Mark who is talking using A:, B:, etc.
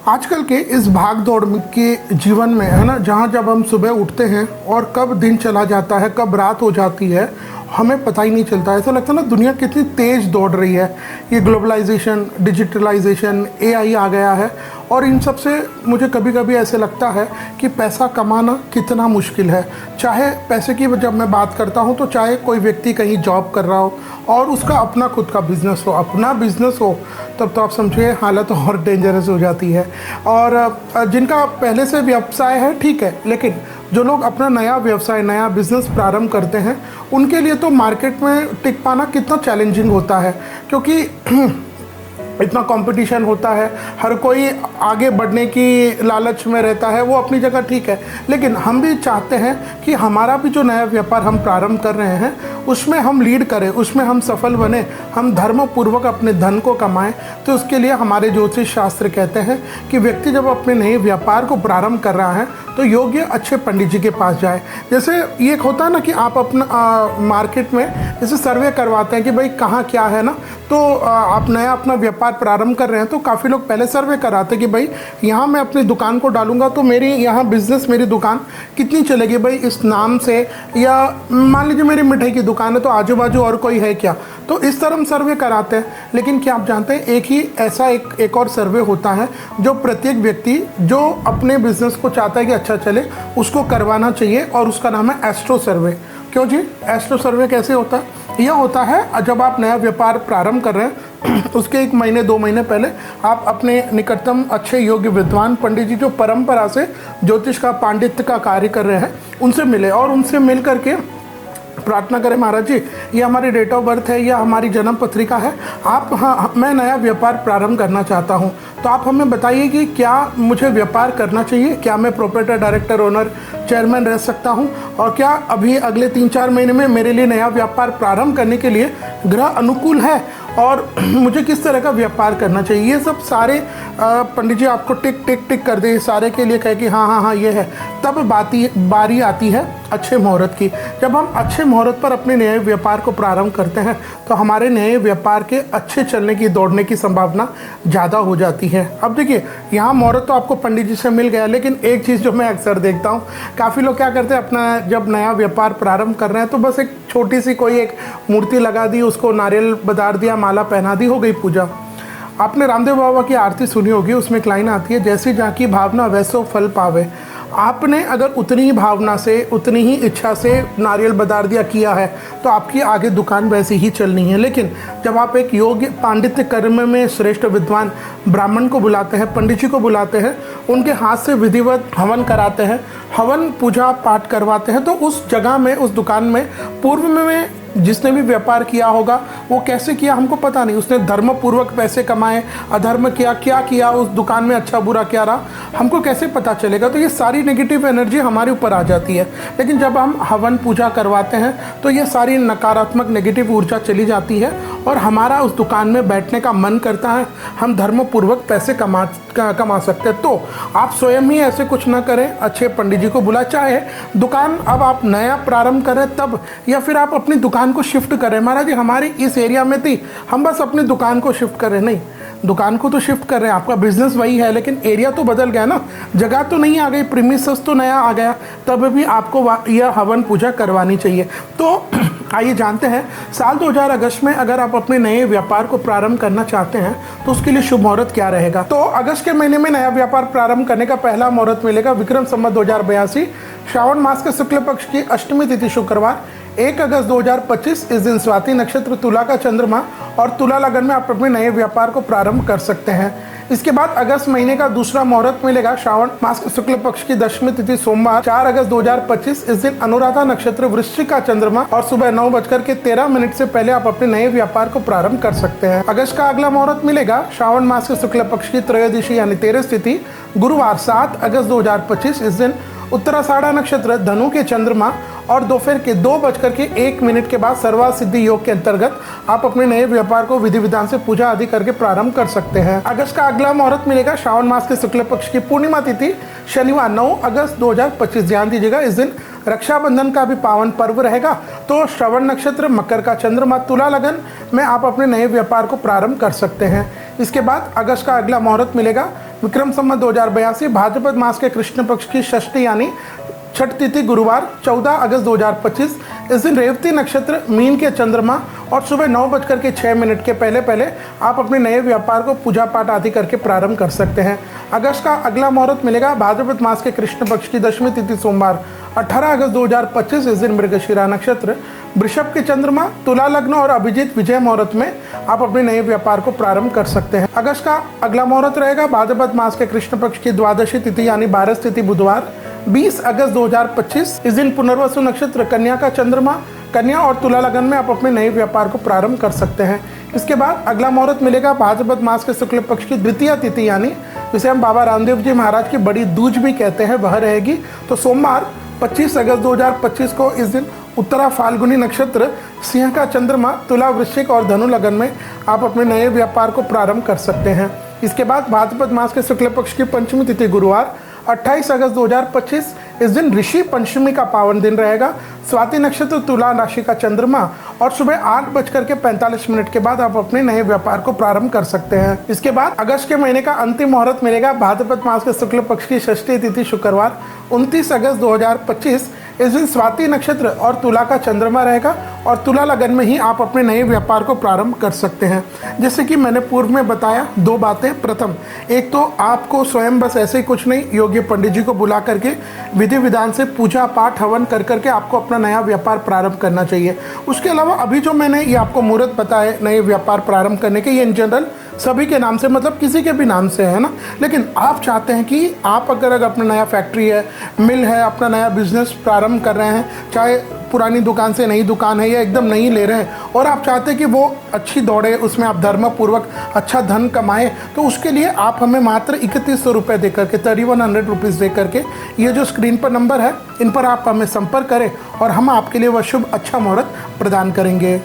A: आजकल के इस भाग दौड़ के जीवन में है ना, जहाँ जब हम सुबह उठते हैं और कब दिन चला जाता है, कब रात हो जाती है, हमें पता ही नहीं चलता। ऐसा लगता है ना दुनिया कितनी तेज़ दौड़ रही है। ये ग्लोबलाइजेशन, डिजिटलाइजेशन, एआई आ गया है और इन सब से मुझे कभी कभी ऐसे लगता है कि पैसा कमाना कितना मुश्किल है। चाहे पैसे की जब मैं बात करता हूँ तो चाहे कोई व्यक्ति कहीं जॉब कर रहा हो और उसका अपना खुद का बिजनेस हो, अपना बिजनेस हो, तब तो आप समझिए हालत और डेंजरस हो जाती है। और जिनका पहले से व्यवसाय है ठीक है, लेकिन जो लोग अपना नया व्यवसाय, नया बिजनेस प्रारंभ करते हैं, उनके लिए तो मार्केट में टिक पाना कितना चैलेंजिंग होता है, क्योंकि इतना कंपटीशन होता है। हर कोई आगे बढ़ने की लालच में रहता है, वो अपनी जगह ठीक है, लेकिन हम भी चाहते हैं कि हमारा भी जो नया व्यापार हम प्रारंभ कर रहे हैं उसमें हम लीड करें, उसमें हम सफल बने, हम धर्मपूर्वक अपने धन को कमाएं। तो उसके लिए हमारे ज्योतिष शास्त्र कहते हैं कि व्यक्ति जब अपने नए व्यापार को प्रारंभ कर रहा है तो योग्य अच्छे पंडित जी के पास जाए। जैसे ये होता है ना कि आप अपना मार्केट में जैसे सर्वे करवाते हैं कि भाई कहाँ क्या है ना, तो आप नया अपना व्यापार प्रारंभ कर रहे हैं तो काफ़ी लोग पहले सर्वे कराते हैं कि भाई यहाँ मैं अपनी दुकान को डालूंगा तो मेरी यहाँ बिजनेस, मेरी दुकान कितनी चलेगी भाई इस नाम से, या मान लीजिए मेरी मिठाई की दुकान है तो आजू बाजू और कोई है क्या, तो इस तरह हम सर्वे कराते हैं। लेकिन क्या आप जानते हैं एक ही ऐसा एक और सर्वे होता है जो प्रत्येक व्यक्ति जो अपने बिजनेस को चाहता है कि अच्छा चले उसको करवाना चाहिए, और उसका नाम है एस्ट्रो सर्वे। क्यों जी? एस्ट्रो सर्वे कैसे होता है? यह होता है जब आप नया व्यापार प्रारंभ कर रहे हैं उसके 1 महीने 2 महीने पहले आप अपने निकटतम अच्छे योग्य विद्वान पंडित जी जो परंपरा से ज्योतिष का, पांडित्य का कार्य कर रहे हैं, उनसे मिले और उनसे मिल करके प्रार्थना करें, महाराज जी ये हमारी डेट ऑफ बर्थ है या हमारी जन्म पत्रिका है, आप मैं नया व्यापार प्रारंभ करना चाहता हूँ, तो आप हमें बताइए कि क्या मुझे व्यापार करना चाहिए, क्या मैं प्रोप्राइटर, डायरेक्टर, ओनर, चेयरमैन रह सकता हूँ, और क्या अभी अगले 3-4 महीने में मेरे लिए नया व्यापार प्रारंभ करने के लिए ग्रह अनुकूल है, और मुझे किस तरह का व्यापार करना चाहिए। ये सब सारे पंडित जी आपको टिक टिक टिक कर दे, सारे के लिए कहे कि हाँ हाँ हाँ ये है। तब बारी आती है अच्छे मुहूर्त की। जब हम अच्छे मुहूर्त पर अपने नए व्यापार को प्रारंभ करते हैं तो हमारे नए व्यापार के अच्छे चलने की, दौड़ने की संभावना ज़्यादा हो जाती है। अब देखिए यहाँ मुहूर्त तो आपको पंडित जी से मिल गया, लेकिन एक चीज़ जो मैं अक्सर देखता हूँ, काफ़ी लोग क्या करते हैं अपना जब नया व्यापार प्रारंभ कर रहे हैं तो बस एक छोटी सी कोई एक मूर्ति लगा दी, उसको नारियल बदार दिया, माला पहना दी, हो गई पूजा। आपने रामदेव बाबा की आरती सुनी होगी, उसमें एक लाइन आती है, जैसी जहाँ की भावना वैसो फल पावे। आपने अगर उतनी ही भावना से, उतनी ही इच्छा से नारियल बदार दिया किया है तो आपकी आगे दुकान वैसी ही चलनी है। लेकिन जब आप एक योग्य पांडित्य कर्म में श्रेष्ठ विद्वान ब्राह्मण को बुलाते हैं, पंडित जी को बुलाते हैं, उनके हाथ से विधिवत हवन कराते हैं, हवन पूजा पाठ करवाते हैं, तो उस जगह में, उस दुकान में पूर्व में जिसने भी व्यापार किया होगा वो कैसे किया हमको पता नहीं, उसने धर्मपूर्वक पैसे कमाए, अधर्म किया, क्या किया, उस दुकान में अच्छा बुरा क्या रहा, हमको कैसे पता चलेगा। तो ये सारी नेगेटिव एनर्जी हमारे ऊपर आ जाती है। लेकिन जब हम हवन पूजा करवाते हैं तो ये सारी नकारात्मक नेगेटिव ऊर्जा चली जाती है और हमारा उस दुकान में बैठने का मन करता है, हम धर्मपूर्वक पैसे कमा सकते हैं। तो आप स्वयं ही ऐसे कुछ ना करें, अच्छे पंडित जी को बुला, चाहे दुकान अब आप नया प्रारंभ करें तब, या फिर आप अपनी दुकान को शिफ्ट करें। महाराज जी हमारी इस एरिया में थी, हम बस अपनी दुकान को शिफ्ट करें, नहीं, दुकान को तो शिफ्ट कर रहे हैं, आपका बिजनेस वही है लेकिन एरिया तो बदल गया ना, जगह तो नहीं आ गई, प्रीमिसेस तो नया आ गया, तब भी आपको यह हवन पूजा करवानी चाहिए। तो आइए जानते हैं साल 2000 अगस्त में अगर आप अपने नए व्यापार को प्रारंभ करना चाहते हैं तो उसके लिए शुभ मुहूर्त क्या रहेगा। तो अगस्त के महीने में नया व्यापार प्रारंभ करने का पहला मुहूर्त मिलेगा विक्रम संवत 2082, श्रावण मास के शुक्ल पक्ष की अष्टमी तिथि शुक्रवार 1 अगस्त 2025। इस दिन स्वाति नक्षत्र, तुला का चंद्रमा और तुला लगन में आप अपने नए व्यापार को प्रारंभ कर सकते हैं। इसके बाद अगस्त महीने का दूसरा मुहूर्त मिलेगा श्रावण मास के शुक्ल पक्ष की दशमी तिथि सोमवार 4 अगस्त 2025। इस दिन अनुराधा नक्षत्र, वृश्चिक का चंद्रमा और सुबह 9:13 से पहले आप अपने नए व्यापार को प्रारंभ कर सकते हैं। अगस्त का अगला मुहूर्त मिलेगा श्रावण मास के शुक्ल पक्ष की त्रयोदशी यानी 13 तिथि गुरुवार 7 अगस्त 2025। इस दिन उत्तराषाढ़ा नक्षत्र, धनु के चंद्रमा और दोपहर के 2:01 के बाद सर्वा सिद्धि योग के अंतर्गत आप अपने नए व्यापार को विधि विधान से पूजा आदि करके प्रारंभ कर सकते हैं। अगस्त का अगला मुहूर्त मिलेगा श्रावण मास के शुक्ल पक्ष की पूर्णिमा तिथि शनिवार 9 अगस्त 2025। ध्यान दीजिएगा इस दिन रक्षाबंधन का भी पावन पर्व रहेगा। तो श्रवण नक्षत्र, मकर का चंद्रमा, तुला लगन में आप अपने नए व्यापार को प्रारंभ कर सकते हैं। इसके बाद अगस्त का अगला मुहूर्त मिलेगा विक्रम संवत 2082 भाद्रपद मास के कृष्ण पक्ष की षष्ठी यानी छठ तिथि गुरुवार 14 अगस्त 2025। इस दिन रेवती नक्षत्र, मीन के चंद्रमा और सुबह 9:06 के पहले पहले आप अपने नए व्यापार को पूजा पाठ आदि करके प्रारंभ कर सकते हैं। अगस्त का अगला मुहूर्त मिलेगा भाद्रपद मास के कृष्ण पक्ष की दशमी तिथि सोमवार 18 अगस्त 2025। इस दिन मृगशिरा नक्षत्र, वृषभ के चंद्रमा, तुला लग्न और अभिजीत विजय मुहूर्त में आप अपने नए व्यापार को प्रारंभ कर सकते हैं। अगस्त का अगला मुहूर्त रहेगा भाद्रपद मास के कृष्ण पक्ष की द्वादशी तिथि यानी 12 तिथि बुधवार 20 अगस्त 2025। इस दिन पुनर्वसु नक्षत्र, कन्या का चंद्रमा, कन्या और तुला लगन में आप अपने नए व्यापार को प्रारंभ कर सकते हैं। इसके बाद अगला मुहूर्त मिलेगा भाद्रपद मास के शुक्ल पक्ष की द्वितीय तिथि यानी जिसे हम बाबा रामदेव जी महाराज की बड़ी दूज भी कहते हैं, वह रहेगी। तो सोमवार 25 अगस्त 2025 को इस दिन उत्तरा फाल्गुनी नक्षत्र, सिंह का चंद्रमा, तुला, वृश्चिक और धनु लगन में आप अपने नए व्यापार को प्रारंभ कर सकते हैं। इसके बाद भाद्रपद मास के शुक्ल पक्ष की पंचमी तिथि गुरुवार 28 अगस्त 2025। इस दिन ऋषि पंचमी का पावन दिन रहेगा। स्वाति नक्षत्र, तुला राशि का चंद्रमा और सुबह 8:45 के बाद आप अपने नए व्यापार को प्रारंभ कर सकते हैं। इसके बाद अगस्त के महीने का अंतिम मुहूर्त मिलेगा भाद्रपद मास के शुक्ल पक्ष की षष्ठी तिथि शुक्रवार 29 अगस्त 2025। इस दिन स्वाति नक्षत्र और तुला का चंद्रमा रहेगा और तुला लगन में ही आप अपने नए व्यापार को प्रारंभ कर सकते हैं। जैसे कि मैंने पूर्व में बताया, दो बातें। प्रथम, एक तो आपको स्वयं बस ऐसे ही कुछ नहीं, योग्य पंडित जी को बुला करके विधि विधान से पूजा पाठ हवन कर करके आपको अपना नया व्यापार प्रारंभ करना चाहिए। उसके अलावा अभी जो मैंने ये आपको मुहूर्त बताए नए व्यापार प्रारंभ करने के, ये इन जनरल सभी के नाम से, मतलब किसी के भी नाम से है ना। लेकिन आप चाहते हैं कि आप अगर अपना नया फैक्ट्री है, मिल है, अपना नया बिजनेस प्रारंभ कर रहे हैं, चाहे पुरानी दुकान से नई दुकान है या एकदम नई ले रहे हैं, और आप चाहते हैं कि वो अच्छी दौड़े, उसमें आप धर्मपूर्वक अच्छा धन कमाएं, तो उसके लिए आप हमें मात्र 3100 रुपये दे करके, 3100 रुपीज़ दे करके, ये जो स्क्रीन पर नंबर है इन पर आप हमें संपर्क करें और हम आपके लिए वह शुभ अच्छा मुहूर्त प्रदान करेंगे।